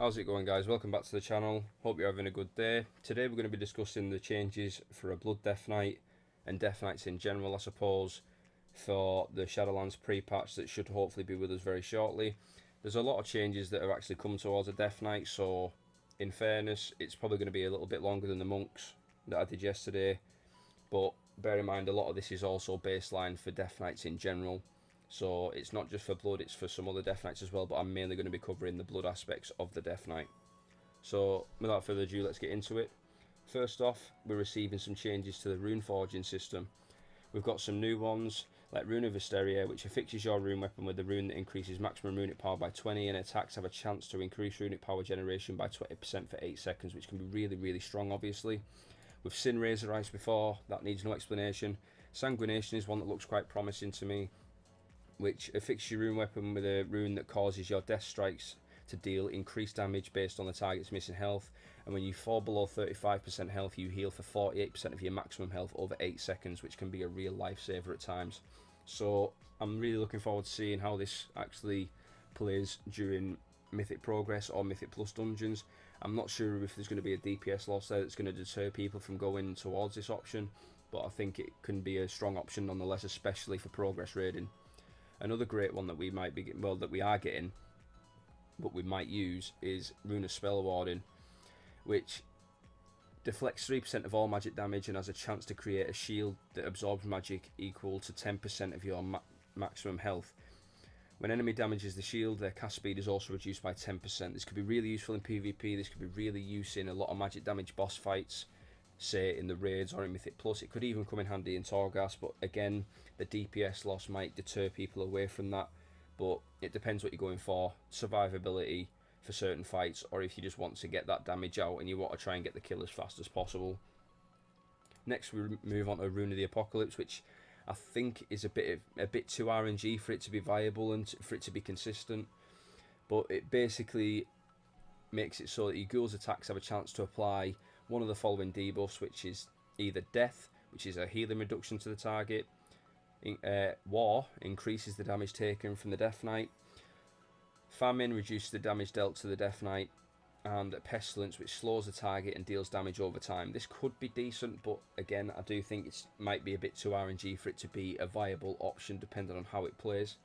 How's it going, guys? Welcome back to the channel. Hope you're having a good day. Today we're going to be discussing the changes for a Blood Death Knight and Death Knights in general, I suppose, for the Shadowlands pre-patch that should hopefully be with us very shortly. There's a lot of changes that have actually come towards a Death Knight, so in fairness it's probably going to be a little bit longer than the monks that I did yesterday, but bear in mind a lot of this is also baseline for Death Knights in general. So it's not just for Blood, it's for some other Death Knights as well, but I'm mainly going to be covering the Blood aspects of the Death Knight. So without further ado, let's get into it. First off, we're receiving some changes to the rune forging system. We've got some new ones, like Rune of Hysteria, which affixes your rune weapon with the rune that increases maximum runic power by 20, and attacks have a chance to increase runic power generation by 20% for 8 seconds, which can be really, really strong, obviously. We've seen Razor Ice before, that needs no explanation. Sanguination is one that looks quite promising to me, which affixes your rune weapon with a rune that causes your death strikes to deal increased damage based on the target's missing health, and when you fall below 35% health you heal for 48% of your maximum health over 8 seconds, which can be a real lifesaver at times. So I'm really looking forward to seeing how this actually plays during Mythic Progress or Mythic Plus dungeons. I'm not sure if there's going to be a DPS loss there that's going to deter people from going towards this option, but I think it can be a strong option nonetheless, especially for progress raiding. Another great one that we might be getting, well, that we are getting, but we might use, is Rune of Spell Warding, which deflects 3% of all magic damage and has a chance to create a shield that absorbs magic equal to 10% of your maximum health. When enemy damages the shield, their cast speed is also reduced by 10%. This could be really useful in PvP, this could be really useful in a lot of magic damage boss fights, say in the raids or in Mythic Plus. It could even come in handy in Torghast, but again, the DPS loss might deter people away from that, but it depends what you're going for. Survivability for certain fights, or if you just want to get that damage out and you want to try and get the kill as fast as possible. Next we move on to Rune of the Apocalypse, which I think is a bit too RNG for it to be viable and for it to be consistent, but it basically makes it so that your ghouls' attacks have a chance to apply one of the following debuffs, which is either Death, which is a healing reduction to the target, War increases the damage taken from the Death Knight, Famine reduces the damage dealt to the Death Knight, and Pestilence, which slows the target and deals damage over time. This could be decent, but again, I do think it might be a bit too RNG for it to be a viable option depending on how it plays.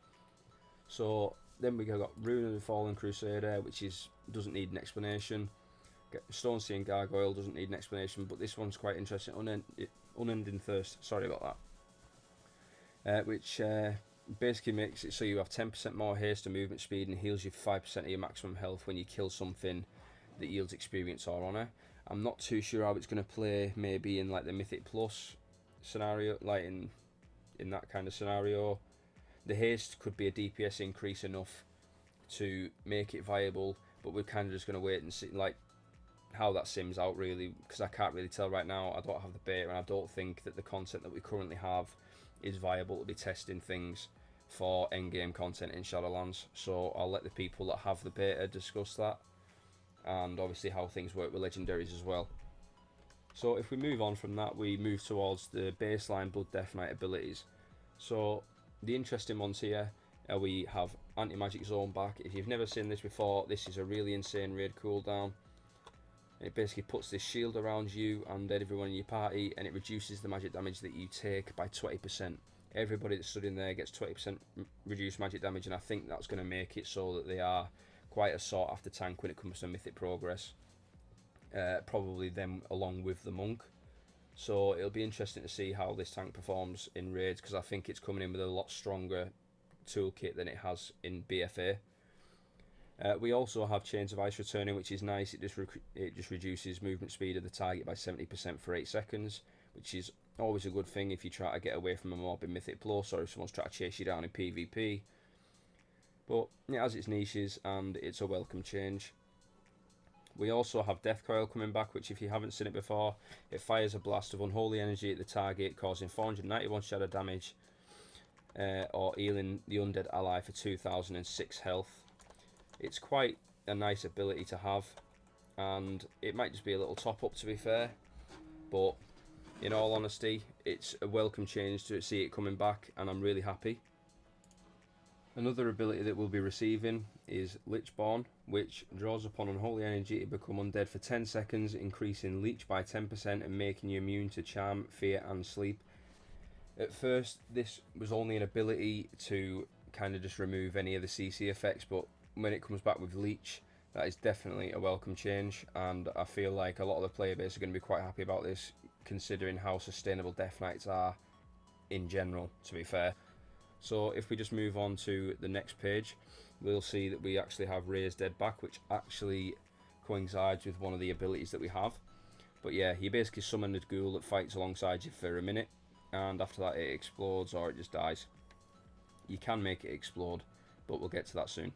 So then we got Rune of the Fallen Crusader, which doesn't need an explanation. Stone Sea and Gargoyle doesn't need an explanation, but this one's quite interesting. Unending Thirst, sorry about that. Which basically makes it so you have 10% more haste and movement speed and heals you 5% of your maximum health when you kill something that yields experience or honor. I'm not too sure how it's going to play, maybe in like the Mythic Plus scenario, like in that kind of scenario. The haste could be a DPS increase enough to make it viable, but we're kind of just going to wait and see like how that sims out, really, because I can't really tell right now. I don't have the beta, and I don't think that the content that we currently have is viable to be testing things for endgame content in Shadowlands. So I'll let the people that have the beta discuss that, and obviously how things work with legendaries as well. So if we move on from that, we move towards the baseline Blood Death Knight abilities. So the interesting ones here are we have Anti-Magic Zone back. If you've never seen this before, this is a really insane raid cooldown. It basically puts this shield around you and everyone in your party, and it reduces the magic damage that you take by 20%. Everybody that's stood in there gets 20% reduced magic damage, and I think that's going to make it so that they are quite a sought after tank when it comes to Mythic Progress. Probably them along with the Monk. So it'll be interesting to see how this tank performs in raids, because I think it's coming in with a lot stronger toolkit than it has in BFA. We also have Chains of Ice returning, which is nice. It just reduces movement speed of the target by 70% for 8 seconds, which is always a good thing if you try to get away from a mob in Mythic Plus, or if someone's trying to chase you down in PvP. But it has its niches, and it's a welcome change. We also have Death Coil coming back, which, if you haven't seen it before, it fires a blast of unholy energy at the target, causing 491 shadow damage, or healing the undead ally for 2006 health. It's quite a nice ability to have, and it might just be a little top up, to be fair, but in all honesty it's a welcome change to see it coming back, and I'm really happy. Another ability that we'll be receiving is Litchborn, which draws upon unholy energy to become undead for 10 seconds, increasing leech by 10% and making you immune to charm, fear and sleep. At first this was only an ability to kind of just remove any of the CC effects, but when it comes back with leech, that is definitely a welcome change, and I feel like a lot of the player base are going to be quite happy about this, considering how sustainable Death Knights are in general, to be fair. So if we just move on to the next page, we'll see that we actually have Raise Dead back, which actually coincides with one of the abilities that we have. But yeah, you basically summon a ghoul that fights alongside you for a minute, and after that it explodes or it just dies. You can make it explode, but we'll get to that soon.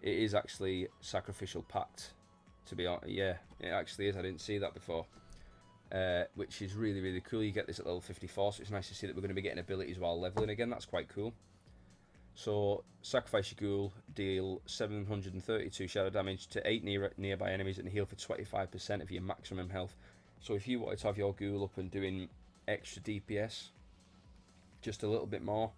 It is actually Sacrificial Pact, to be honest. Yeah, it actually is. I didn't see that before. Which is really, really cool. You get this at level 54, so it's nice to see that we're going to be getting abilities while leveling again. That's quite cool. So, sacrifice your ghoul, deal 732 shadow damage to 8 nearby enemies and heal for 25% of your maximum health. So if you wanted to have your ghoul up and doing extra DPS, just a little bit more,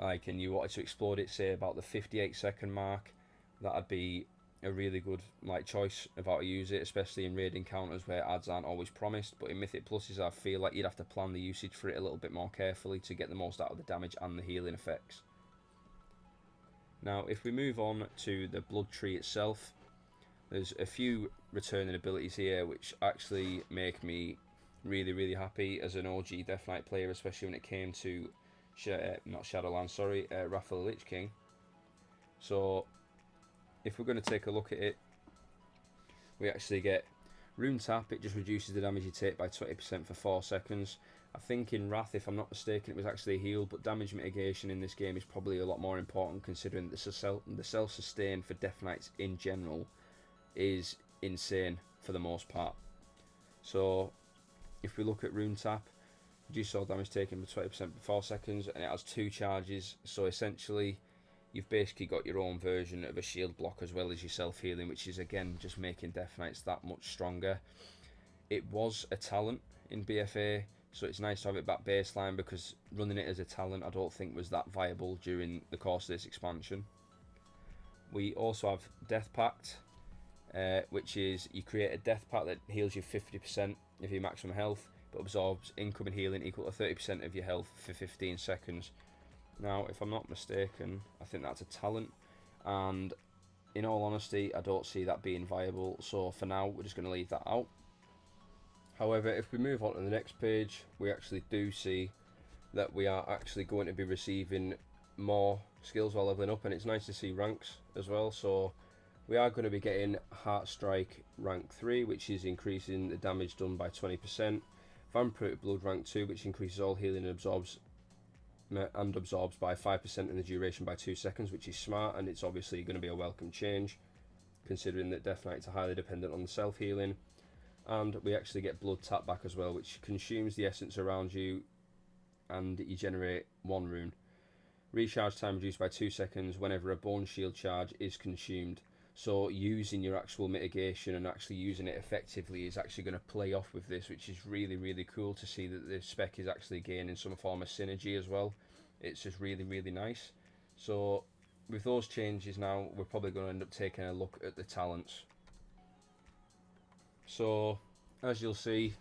like, and you wanted to explode it, say about the 58-second mark, that'd be a really good choice of how to use it, especially in raid encounters where adds aren't always promised. But in Mythic Pluses, I feel like you'd have to plan the usage for it a little bit more carefully to get the most out of the damage and the healing effects. Now, if we move on to the blood tree itself, there's a few returning abilities here which actually make me really, really happy as an OG Death Knight player, especially when it came to not Shadowlands, sorry, Wrath of the Lich King. So if we're going to take a look at it, we actually get Rune Tap. It just reduces the damage you take by 20% for 4 seconds. I think in Wrath, if I'm not mistaken, it was actually a heal, but damage mitigation in this game is probably a lot more important, considering the self-sustain for Death Knights in general is insane for the most part. So if we look at Rune Tap, reduce all damage taken for 20% for 4 seconds, and it has 2 charges, so essentially you've basically got your own version of a shield block as well as your self-healing, which is again just making Death Knights that much stronger. It was a talent in BFA, so it's nice to have it back baseline, because running it as a talent I don't think was that viable during the course of this expansion. We also have Death Pact, which is you create a Death Pact that heals you 50% of your maximum health, but absorbs incoming healing equal to 30% of your health for 15 seconds. Now, if I'm not mistaken, I think that's a talent, and in all honesty, I don't see that being viable, so for now, we're just going to leave that out. However, if we move on to the next page, we actually do see that we are actually going to be receiving more skills while leveling up, and it's nice to see ranks as well. So we are going to be getting Heart Strike rank 3, which is increasing the damage done by 20%. Vampiric Blood rank 2, which increases all healing and absorbs by 5% in the duration by 2 seconds, which is smart, and it's obviously going to be a welcome change, considering that Death Knights are highly dependent on the self-healing. And we actually get Blood Tap back as well, which consumes the essence around you, and you generate 1 rune. Recharge time reduced by 2 seconds whenever a Bone Shield charge is consumed. So using your actual mitigation and actually using it effectively is actually going to play off with this, which is really, really cool to see that the spec is actually gaining some form of synergy as well. It's just really, really nice. So with those changes now, we're probably going to end up taking a look at the talents. So as you'll see,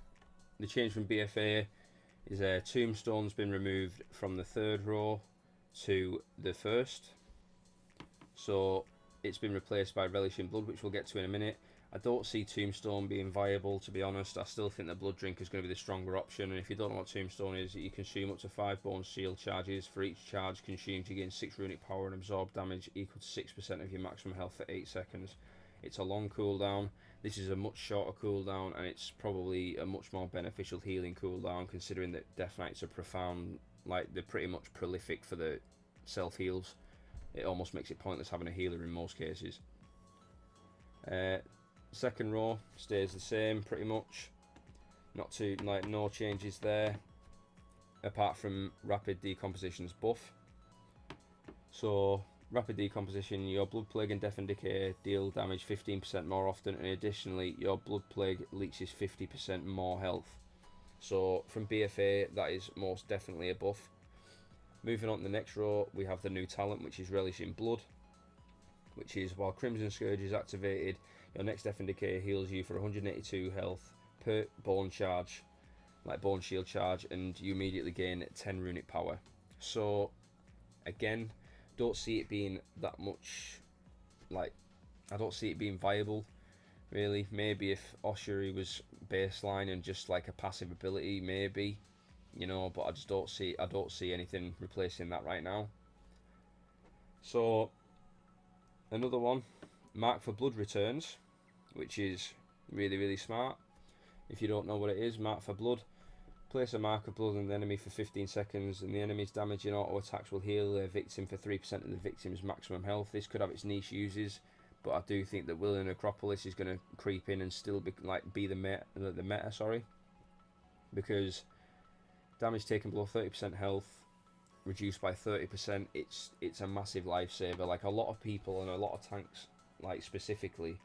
the change from BFA is Tombstone's been removed from the 3rd row to the 1st. So it's been replaced by Relish in Blood, which we'll get to in a minute. I don't see Tombstone being viable, to be honest. I still think that Blood Drink is going to be the stronger option, and if you don't know what Tombstone is, you consume up to 5 Bone Shield charges. For each charge consumed, you gain 6 runic power and absorb damage equal to 6% of your maximum health for 8 seconds. It's a long cooldown. This is a much shorter cooldown, and it's probably a much more beneficial healing cooldown, considering that Death Knights are profound, they're pretty much prolific for the self-heals. It almost makes it pointless having a healer in most cases. 2nd row stays the same pretty much. No changes there, apart from Rapid Decomposition's buff. So Rapid Decomposition, your Blood Plague and Death and Decay deal damage 15% more often, and additionally your Blood Plague leaches 50% more health. So from BFA, that is most definitely a buff. Moving on to the next row, we have the new talent, which is Relish in Blood. which is while Crimson Scourge is activated, your next Death and Decay heals you for 182 health per bone charge, like bone shield charge, and you immediately gain 10 runic power. So again, don't see it being that much, like, I don't see it being viable really. Maybe if Oshiri was baseline and just like a passive ability, maybe, you know, but I don't see anything replacing that right now. So another one, Mark for Blood returns, which is really smart. If you don't know what it is, Mark for Blood, place a mark of blood on the enemy for 15 seconds, and the enemy's damage and auto attacks will heal their victim for 3% of the victim's maximum health. This could have its niche uses, but I do think that Will and Necropolis is going to creep in and still be the meta, sorry, because damage taken below 30% health reduced by 30%. It's a massive lifesaver. Like, a lot of people and a lot of tanks, like specifically,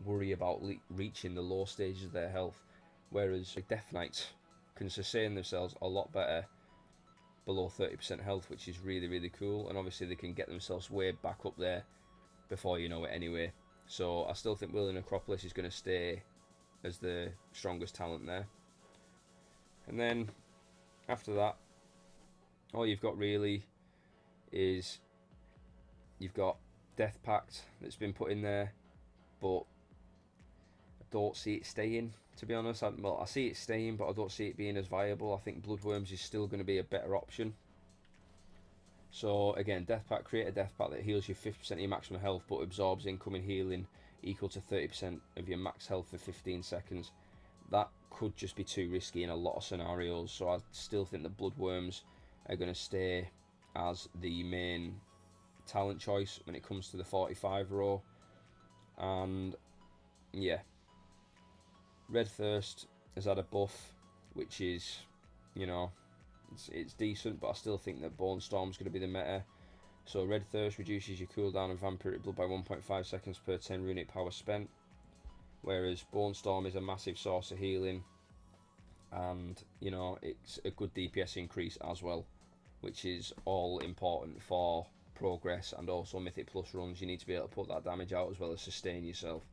worry about reaching the low stages of their health, whereas Death Knights can sustain themselves a lot better below 30% health, which is really cool. And obviously they can get themselves way back up there before you know it anyway. So I still think Will and Necropolis is going to stay as the strongest talent there. And then after that, all you've got really is you've got Death Pact that's been put in there, but I don't see it staying, to be honest. I see it staying, but I don't see it being as viable. I think Bloodworms is still going to be a better option. So again, Death Pact, create a Death Pact that heals you 50% of your maximum health, but absorbs incoming healing equal to 30% of your max health for 15 seconds. That could just be too risky in a lot of scenarios, so I still think that Bloodworms are going to stay as the main talent choice when it comes to the 45 row. And yeah, Red Thirst has had a buff, which is, you know, it's decent, but I still think that Bone Storm's going to be the meta. So Red Thirst reduces your cooldown of Vampiric Blood by 1.5 seconds per 10 runic power spent, whereas Bone Storm is a massive source of healing, and, you know, it's a good DPS increase as well, which is all important for progress and also Mythic Plus runs. You need to be able to put that damage out as well as sustain yourself.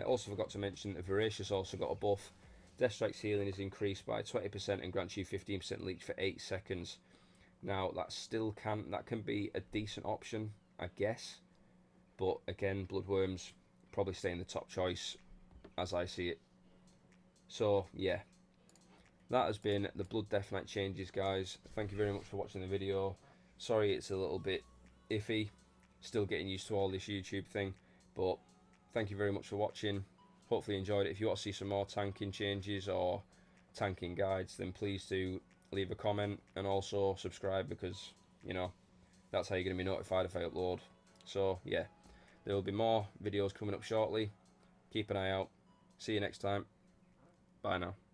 Also forgot to mention that Voracious also got a buff. Death Strike's healing is increased by 20% and grants you 15% leech for 8 seconds. Now that can be a decent option, I guess, but again, Bloodworms probably staying the top choice as I see it. So yeah, that has been the Blood Death Knight changes, guys. Thank you very much for watching the video. Sorry it's a little bit iffy, still getting used to all this YouTube thing, but thank you very much for watching. Hopefully you enjoyed it. If you want to see some more tanking changes or tanking guides, then please do leave a comment and also subscribe, because, you know, that's how you're going to be notified if I upload. So yeah, there will be more videos coming up shortly. Keep an eye out. See you next time. Bye now.